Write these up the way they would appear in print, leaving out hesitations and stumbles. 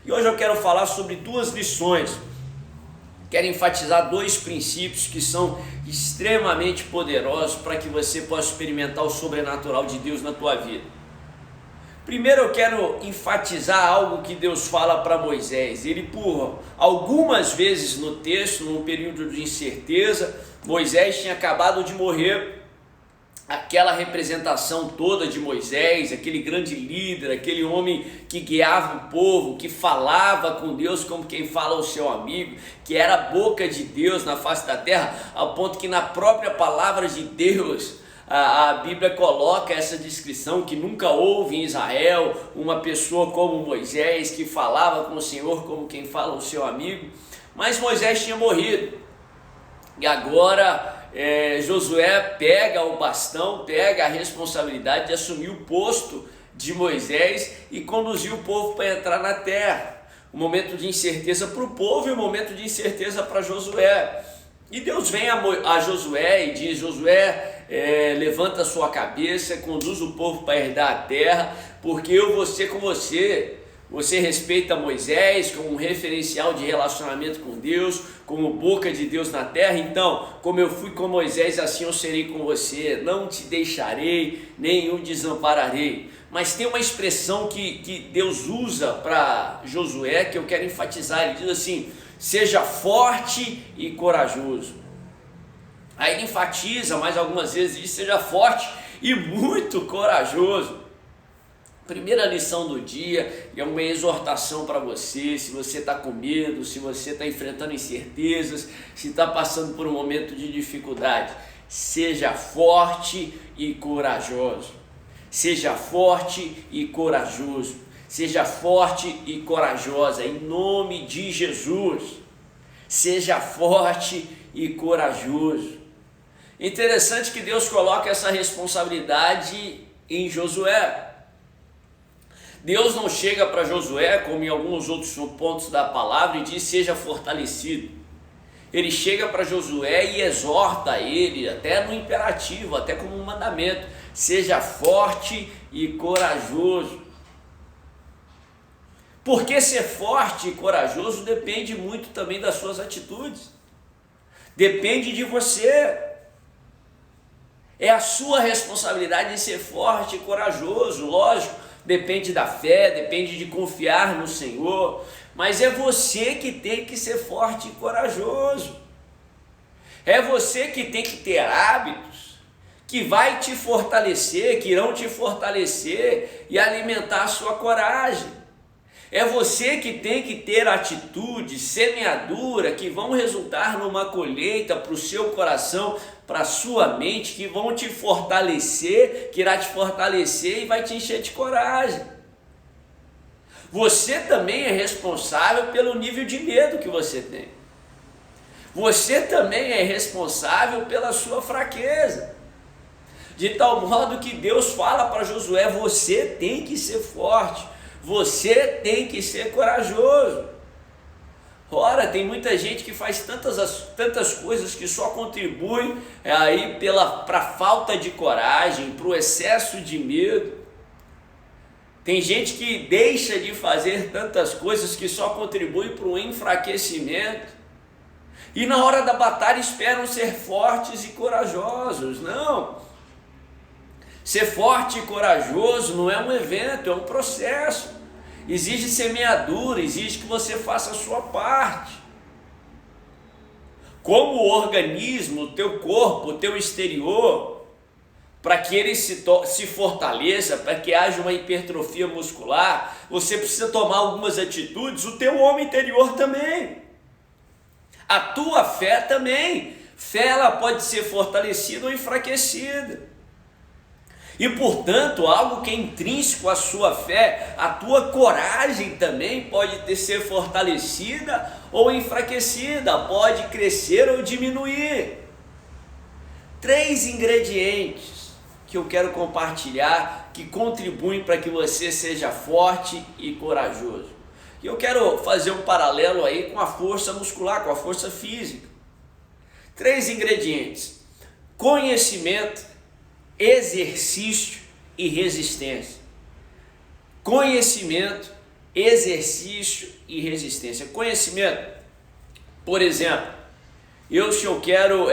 E hoje eu quero falar sobre duas lições. Quero enfatizar dois princípios que são extremamente poderosos para que você possa experimentar o sobrenatural de Deus na tua vida. Primeiro eu quero enfatizar algo que Deus fala para Moisés. Ele, por algumas vezes no texto, num período de incerteza, Moisés tinha acabado de morrer. Aquela representação toda de Moisés, aquele grande líder, aquele homem que guiava o povo, que falava com Deus como quem fala ao seu amigo, que era a boca de Deus na face da terra, ao ponto que na própria palavra de Deus, a Bíblia coloca essa descrição que nunca houve em Israel uma pessoa como Moisés, que falava com o Senhor como quem fala ao seu amigo. Mas Moisés tinha morrido, e agora Josué pega o bastão, pega a responsabilidade de assumir o posto de Moisés e conduzir o povo para entrar na terra. Um momento de incerteza para o povo e um momento de incerteza para Josué. E Deus vem a Josué e diz: Josué, levanta a sua cabeça, conduz o povo para herdar a terra, porque eu vou ser com você. Você respeita Moisés como um referencial de relacionamento com Deus, como boca de Deus na terra. Então, como eu fui com Moisés, assim eu serei com você. Não te deixarei, nem o desampararei. Mas tem uma expressão que Deus usa para Josué que eu quero enfatizar. Ele diz assim: seja forte e corajoso. Aí ele enfatiza mais algumas vezes, diz: seja forte e muito corajoso. Primeira lição do dia, e é uma exortação para você. Se você está com medo, se você está enfrentando incertezas, se está passando por um momento de dificuldade, seja forte e corajoso. Seja forte e corajoso. Seja forte e corajosa, em nome de Jesus. Seja forte e corajoso. Interessante que Deus coloca essa responsabilidade em Josué. Deus não chega para Josué, como em alguns outros pontos da palavra, e diz: seja fortalecido. Ele chega para Josué e exorta ele, até no imperativo, até como um mandamento: seja forte e corajoso. Porque ser forte e corajoso depende muito também das suas atitudes. Depende de você. É a sua responsabilidade em ser forte e corajoso, lógico. Depende da fé, depende de confiar no Senhor, mas é você que tem que ser forte e corajoso. É você que tem que ter hábitos que vai te fortalecer, que irão te fortalecer e alimentar a sua coragem. É você que tem que ter atitudes, semeadura, que vão resultar numa colheita para o seu coração, para a sua mente, que vão te fortalecer, que irá te fortalecer e vai te encher de coragem. Você também é responsável pelo nível de medo que você tem. Você também é responsável pela sua fraqueza. De tal modo que Deus fala para Josué: você tem que ser forte. Você tem que ser corajoso. Ora, tem muita gente que faz tantas coisas que só contribuem aí para a falta de coragem, para o excesso de medo. Tem gente que deixa de fazer tantas coisas que só contribuem para o enfraquecimento. E na hora da batalha esperam ser fortes e corajosos. Não. Ser forte e corajoso não é um evento, é um processo. Exige semeadura, exige que você faça a sua parte. Como o organismo, o teu corpo, o teu exterior, para que ele se fortaleça, para que haja uma hipertrofia muscular, você precisa tomar algumas atitudes. O teu homem interior também. A tua fé também. Fé, ela pode ser fortalecida ou enfraquecida. E portanto, algo que é intrínseco à sua fé, a tua coragem também pode ser fortalecida ou enfraquecida, pode crescer ou diminuir. 3 ingredientes que eu quero compartilhar que contribuem para que você seja forte e corajoso. E eu quero fazer um paralelo aí com a força muscular, com a força física. 3 ingredientes: conhecimento, exercício e resistência. Conhecimento, exercício e resistência. Conhecimento, por exemplo, se eu quero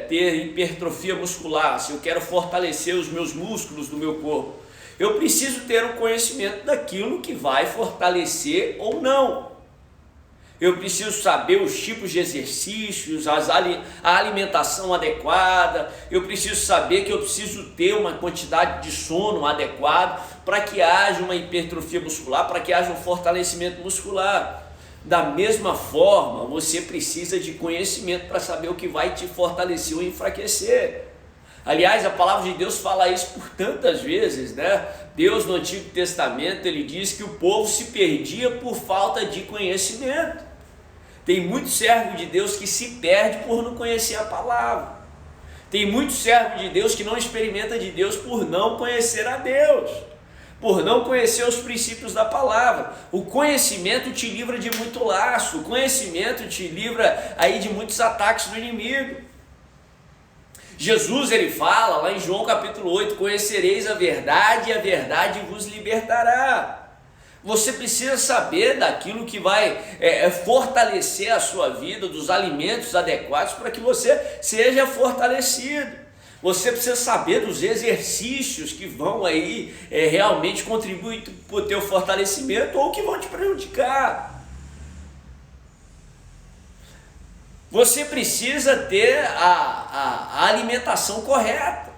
ter hipertrofia muscular, se eu quero fortalecer os meus músculos do meu corpo, eu preciso ter um conhecimento daquilo que vai fortalecer ou não. Eu preciso saber os tipos de exercícios, a alimentação adequada, eu preciso saber que eu preciso ter uma quantidade de sono adequado para que haja uma hipertrofia muscular, para que haja um fortalecimento muscular. Da mesma forma, você precisa de conhecimento para saber o que vai te fortalecer ou enfraquecer. Aliás, a palavra de Deus fala isso por tantas vezes, né? Deus no Antigo Testamento, ele diz que o povo se perdia por falta de conhecimento. Tem muito servo de Deus que se perde por não conhecer a palavra. Tem muito servo de Deus que não experimenta de Deus por não conhecer a Deus, por não conhecer os princípios da palavra. O conhecimento te livra de muito laço, o conhecimento te livra aí de muitos ataques do inimigo. Jesus, ele fala lá em João capítulo 8, conhecereis a verdade e a verdade vos libertará. Você precisa saber daquilo que vai fortalecer a sua vida, dos alimentos adequados para que você seja fortalecido. Você precisa saber dos exercícios que vão aí realmente contribuir para o teu fortalecimento ou que vão te prejudicar. Você precisa ter a alimentação correta.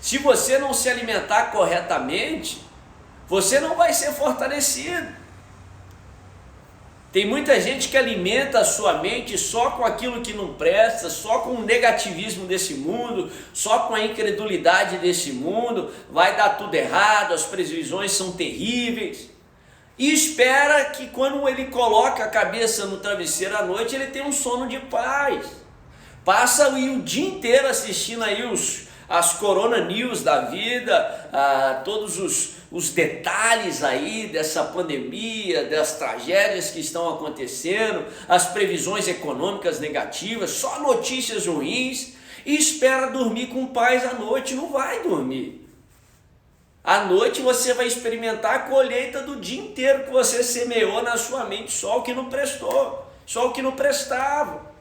Se você não se alimentar corretamente, você não vai ser fortalecido. Tem muita gente que alimenta a sua mente só com aquilo que não presta, só com o negativismo desse mundo, só com a incredulidade desse mundo, vai dar tudo errado, as previsões são terríveis, e espera que quando ele coloca a cabeça no travesseiro à noite, ele tem um sono de paz. Passa o dia inteiro assistindo aí as Corona News da vida, todos os detalhes aí dessa pandemia, das tragédias que estão acontecendo, as previsões econômicas negativas, só notícias ruins, e espera dormir com paz à noite. Não vai dormir. À noite você vai experimentar a colheita do dia inteiro que você semeou na sua mente, só o que não prestou, só o que não prestava.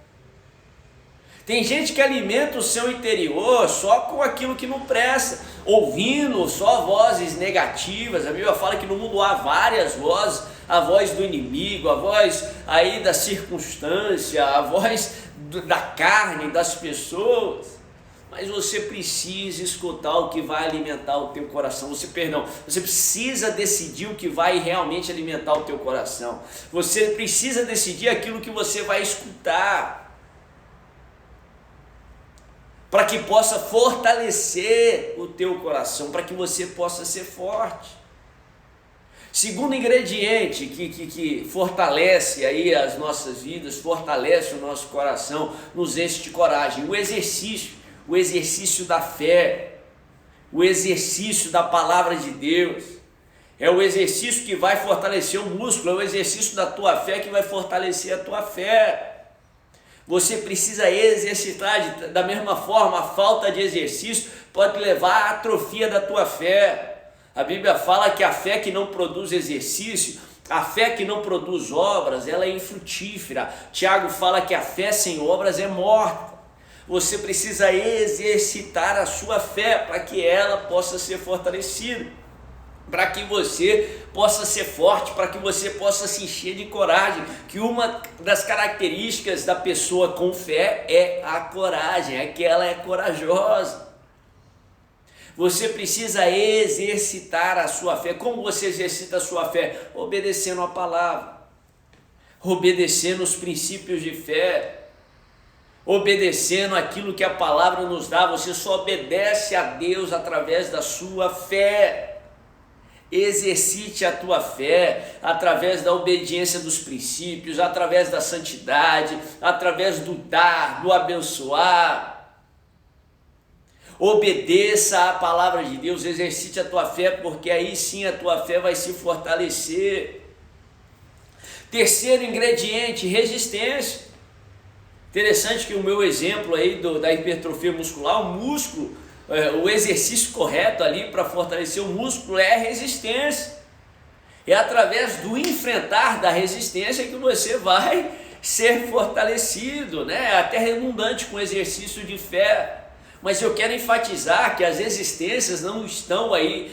Tem gente que alimenta o seu interior só com aquilo que não presta, ouvindo só vozes negativas. A Bíblia fala que no mundo há várias vozes, a voz do inimigo, a voz aí da circunstância, a voz da carne, das pessoas. Mas você precisa escutar o que vai alimentar o teu coração. Você precisa decidir o que vai realmente alimentar o teu coração. Você precisa decidir aquilo que você vai escutar, para que possa fortalecer o teu coração, para que você possa ser forte. Segundo ingrediente que fortalece aí as nossas vidas, fortalece o nosso coração, nos enche de coragem, o exercício da fé, o exercício da palavra de Deus. É o exercício que vai fortalecer o músculo, é o exercício da tua fé que vai fortalecer a tua fé. Você precisa exercitar. Da mesma forma, a falta de exercício pode levar à atrofia da tua fé. A Bíblia fala que a fé que não produz exercício, a fé que não produz obras, ela é infrutífera. Tiago fala que a fé sem obras é morta. Você precisa exercitar a sua fé para que ela possa ser fortalecida, para que você possa ser forte, para que você possa se encher de coragem, que uma das características da pessoa com fé é a coragem, é que ela é corajosa. Você precisa exercitar a sua fé. Como você exercita a sua fé? Obedecendo a palavra, obedecendo os princípios de fé, obedecendo aquilo que a palavra nos dá. Você só obedece a Deus através da sua fé. Exercite a tua fé através da obediência dos princípios, através da santidade, através do dar, do abençoar. Obedeça a palavra de Deus, exercite a tua fé, porque aí sim a tua fé vai se fortalecer. Terceiro ingrediente, resistência. Interessante que o meu exemplo aí da hipertrofia muscular, o músculo, o exercício correto ali para fortalecer o músculo é a resistência. É através do enfrentar da resistência que você vai ser fortalecido, né? É até redundante com o exercício de fé. Mas eu quero enfatizar que as resistências não estão aí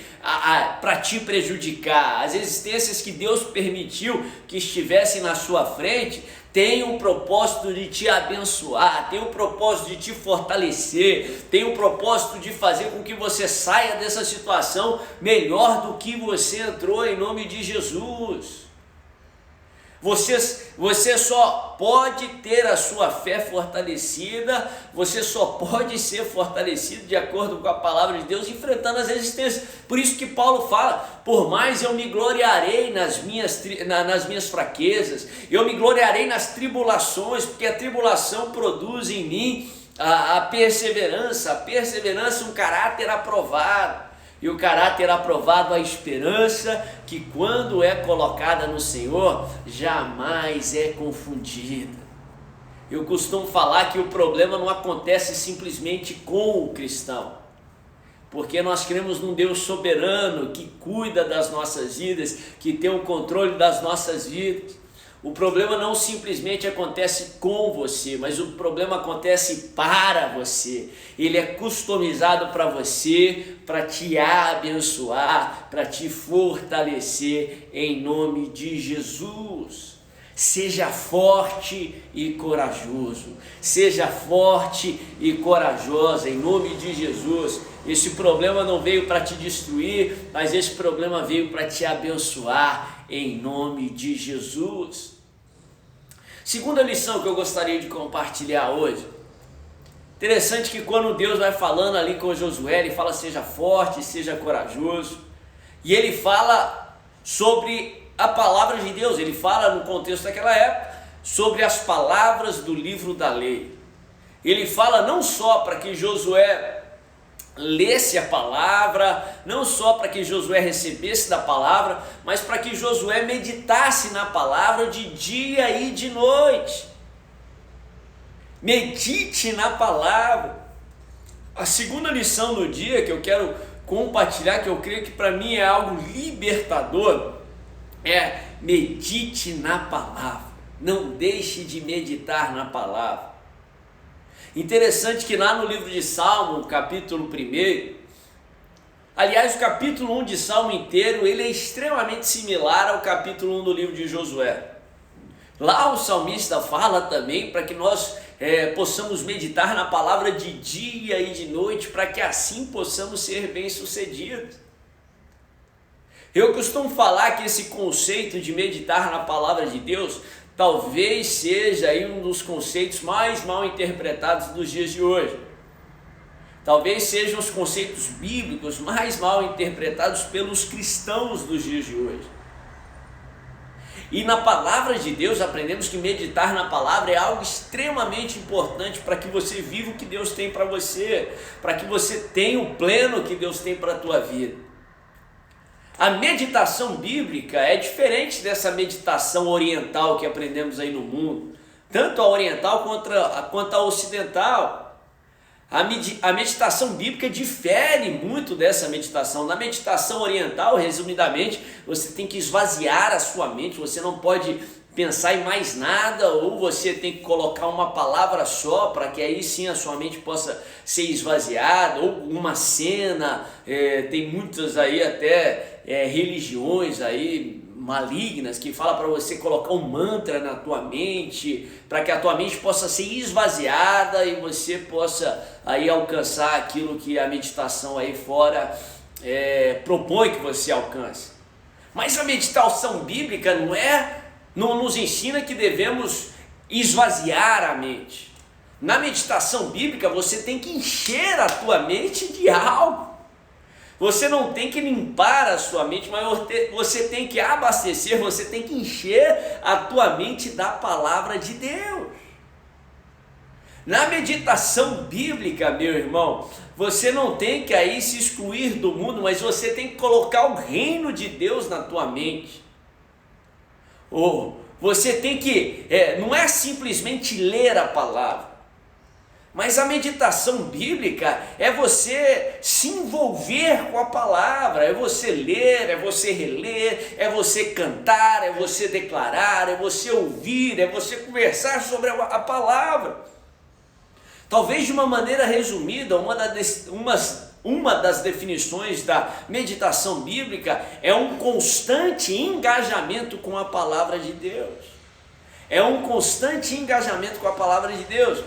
para te prejudicar. As resistências que Deus permitiu que estivessem na sua frente tem o propósito de te abençoar, tem o propósito de te fortalecer, tem o propósito de fazer com que você saia dessa situação melhor do que você entrou, em nome de Jesus. Você só pode ter a sua fé fortalecida, você só pode ser fortalecido de acordo com a palavra de Deus, enfrentando as resistências. Por isso que Paulo fala: por mais eu me gloriarei nas minhas fraquezas, eu me gloriarei nas tribulações, porque a tribulação produz em mim a perseverança, um caráter aprovado. E o caráter aprovado, a esperança que, quando é colocada no Senhor, jamais é confundida. Eu costumo falar que o problema não acontece simplesmente com o cristão, porque nós cremos num Deus soberano que cuida das nossas vidas, que tem o controle das nossas vidas. O problema não simplesmente acontece com você, mas o problema acontece para você. Ele é customizado para você, para te abençoar, para te fortalecer em nome de Jesus. Seja forte e corajoso. Seja forte e corajosa em nome de Jesus. Esse problema não veio para te destruir, mas esse problema veio para te abençoar em nome de Jesus. Segunda lição que eu gostaria de compartilhar hoje. Interessante que quando Deus vai falando ali com Josué, ele fala: seja forte, seja corajoso. E ele fala sobre a palavra de Deus, ele fala no contexto daquela época sobre as palavras do livro da lei. Ele fala não só para que Josué lesse a palavra, não só para que Josué recebesse da palavra, mas para que Josué meditasse na palavra de dia e de noite. Medite na palavra. A segunda lição do dia que eu quero compartilhar, que eu creio que para mim é algo libertador, é: medite na palavra. Não deixe de meditar na palavra. Interessante que lá no livro de Salmo, capítulo 1, aliás, o capítulo 1 de Salmo inteiro, ele é extremamente similar ao capítulo 1 do livro de Josué. Lá o salmista fala também para que nós possamos meditar na palavra de dia e de noite, para que assim possamos ser bem-sucedidos. Eu costumo falar que esse conceito de meditar na palavra de Deus talvez seja aí um dos conceitos mais mal interpretados dos dias de hoje. Talvez sejam os conceitos bíblicos mais mal interpretados pelos cristãos dos dias de hoje. E na palavra de Deus aprendemos que meditar na palavra é algo extremamente importante para que você viva o que Deus tem para você, para que você tenha o pleno que Deus tem para a tua vida. A meditação bíblica é diferente dessa meditação oriental que aprendemos aí no mundo, tanto a oriental quanto a ocidental. A meditação bíblica difere muito dessa meditação. Na meditação oriental, resumidamente, você tem que esvaziar a sua mente, você não pode pensar em mais nada, ou você tem que colocar uma palavra só, para que aí sim a sua mente possa ser esvaziada, ou uma cena. Tem muitas aí até religiões aí malignas que falam para você colocar um mantra na tua mente, para que a tua mente possa ser esvaziada e você possa aí alcançar aquilo que a meditação aí fora propõe que você alcance. Mas a meditação bíblica não nos ensina que devemos esvaziar a mente. Na meditação bíblica você tem que encher a tua mente de algo. Você não tem que limpar a sua mente, mas você tem que abastecer, você tem que encher a tua mente da palavra de Deus. Na meditação bíblica, meu irmão, você não tem que aí se excluir do mundo, mas você tem que colocar o reino de Deus na tua mente. Você tem que, não é simplesmente ler a palavra, Mas a meditação bíblica é você se envolver com a palavra, é você ler, é você reler, é você cantar, é você declarar, é você ouvir, é você conversar sobre a palavra. Talvez de uma maneira resumida, uma das definições da meditação bíblica é um constante engajamento com a palavra de Deus. É um constante engajamento com a palavra de Deus.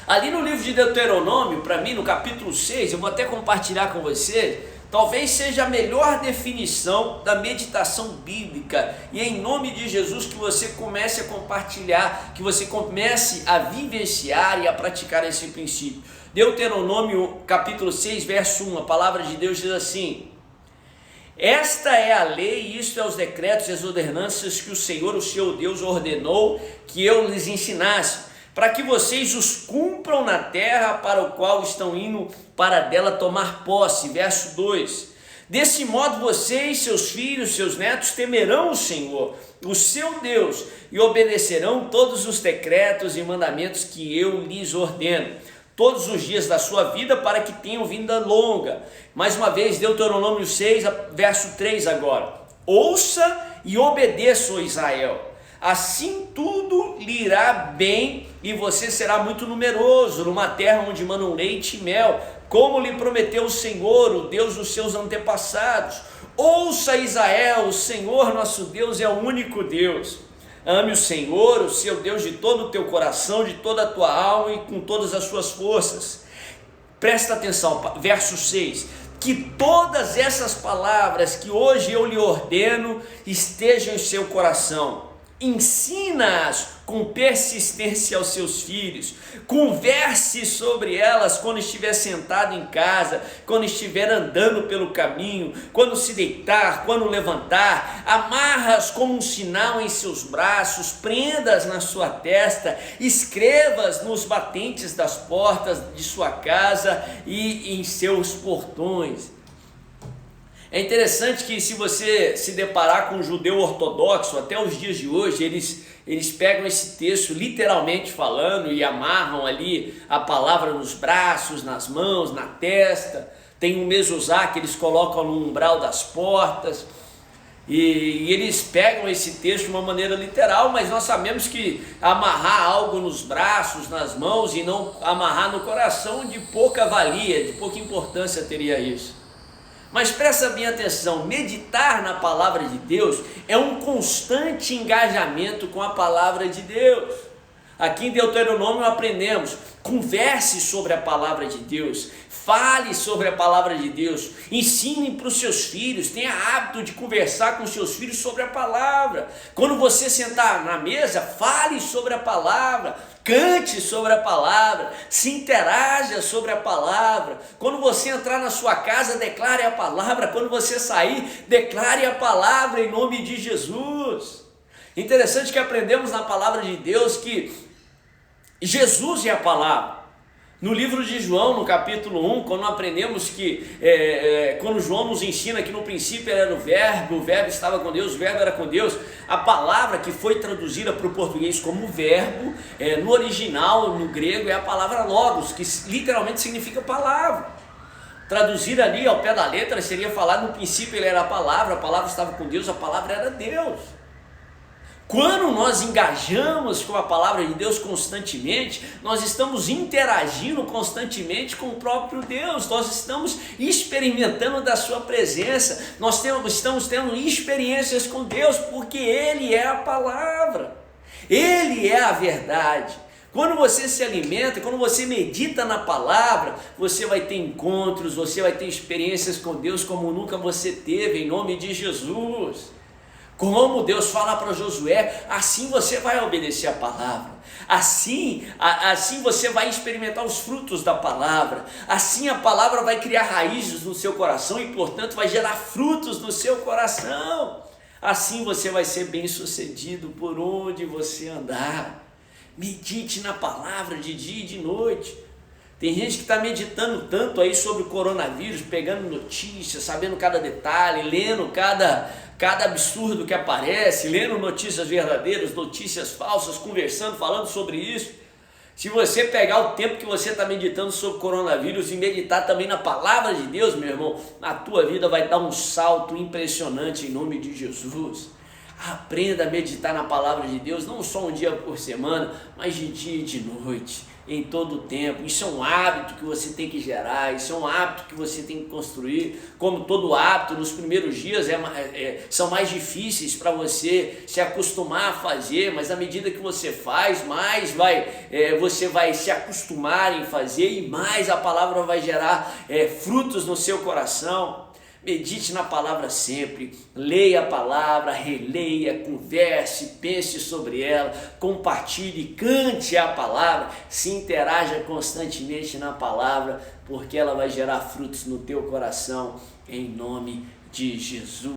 Ali no livro de Deuteronômio, para mim, no capítulo 6, eu vou até compartilhar com você, talvez seja a melhor definição da meditação bíblica. E é em nome de Jesus que você comece a compartilhar, que você comece a vivenciar e a praticar esse princípio. Deuteronômio capítulo 6, verso 1, a palavra de Deus diz assim: esta é a lei, e isto é os decretos e as ordenanças que o Senhor, o seu Deus, ordenou que eu lhes ensinasse, para que vocês os cumpram na terra para o qual estão indo para dela tomar posse. Verso 2: desse modo vocês, seus filhos, seus netos temerão o Senhor, o seu Deus, e obedecerão todos os decretos e mandamentos que eu lhes ordeno, todos os dias da sua vida, para que tenham vida longa. Mais uma vez, Deuteronômio 6, verso 3 agora: ouça e obedeça, ó Israel, assim tudo lhe irá bem e você será muito numeroso numa terra onde manam leite e mel, como lhe prometeu o Senhor, o Deus dos seus antepassados. Ouça, Israel, o Senhor nosso Deus é o único Deus. Ame o Senhor, o seu Deus, de todo o teu coração, de toda a tua alma e com todas as suas forças. Presta atenção, verso 6: que todas essas palavras que hoje eu lhe ordeno estejam em seu coração. Ensina-as com persistência aos seus filhos, converse sobre elas quando estiver sentado em casa, quando estiver andando pelo caminho, quando se deitar, quando levantar, amarra-as como um sinal em seus braços, prenda-as na sua testa, escreva-as nos batentes das portas de sua casa e em seus portões. É interessante que, se você se deparar com um judeu ortodoxo, até os dias de hoje, eles pegam esse texto literalmente falando e amarram ali a palavra nos braços, nas mãos, na testa. Tem um mezuzá que eles colocam no umbral das portas, e eles pegam esse texto de uma maneira literal, mas nós sabemos que amarrar algo nos braços, nas mãos e não amarrar no coração, de pouca valia, de pouca importância teria isso. Mas presta bem atenção, meditar na palavra de Deus é um constante engajamento com a palavra de Deus. Aqui em Deuteronômio aprendemos: converse sobre a palavra de Deus, fale sobre a palavra de Deus, ensine para os seus filhos, tenha hábito de conversar com os seus filhos sobre a palavra. Quando você sentar na mesa, fale sobre a palavra, cante sobre a palavra, se interaja sobre a palavra. Quando você entrar na sua casa, declare a palavra. Quando você sair, declare a palavra em nome de Jesus. Interessante que aprendemos na palavra de Deus que Jesus é a palavra. No livro de João, no capítulo 1, quando aprendemos que, quando João nos ensina que no princípio era o verbo estava com Deus, o verbo era com Deus, a palavra que foi traduzida para o português como verbo, no original, no grego, é a palavra logos, que literalmente significa palavra. Traduzir ali ao pé da letra seria falar: no princípio ele era a palavra estava com Deus, a palavra era Deus. Quando nós engajamos com a palavra de Deus constantemente, nós estamos interagindo constantemente com o próprio Deus, nós estamos experimentando da sua presença, nós estamos tendo experiências com Deus, porque Ele é a palavra, Ele é a verdade. Quando você se alimenta, quando você medita na palavra, você vai ter encontros, você vai ter experiências com Deus como nunca você teve, em nome de Jesus. Como Deus fala para Josué, assim você vai obedecer a palavra, assim você vai experimentar os frutos da palavra, assim a palavra vai criar raízes no seu coração e, portanto, vai gerar frutos no seu coração. Assim você vai ser bem sucedido por onde você andar. Medite na palavra de dia e de noite. Tem gente que está meditando tanto aí sobre o coronavírus, pegando notícias, sabendo cada detalhe, lendo cada absurdo que aparece, lendo notícias verdadeiras, notícias falsas, conversando, falando sobre isso. Se você pegar o tempo que você está meditando sobre o coronavírus e meditar também na palavra de Deus, meu irmão, a tua vida vai dar um salto impressionante em nome de Jesus. Aprenda a meditar na palavra de Deus, não só um dia por semana, mas de dia e de noite, em todo o tempo. Isso é um hábito que você tem que gerar, isso é um hábito que você tem que construir. Como todo hábito, nos primeiros dias são mais difíceis para você se acostumar a fazer, mas à medida que você faz, mais você vai se acostumar em fazer e mais a palavra vai gerar frutos no seu coração. Medite na palavra sempre, leia a palavra, releia, converse, pense sobre ela, compartilhe, cante a palavra, se interaja constantemente na palavra, porque ela vai gerar frutos no teu coração, em nome de Jesus.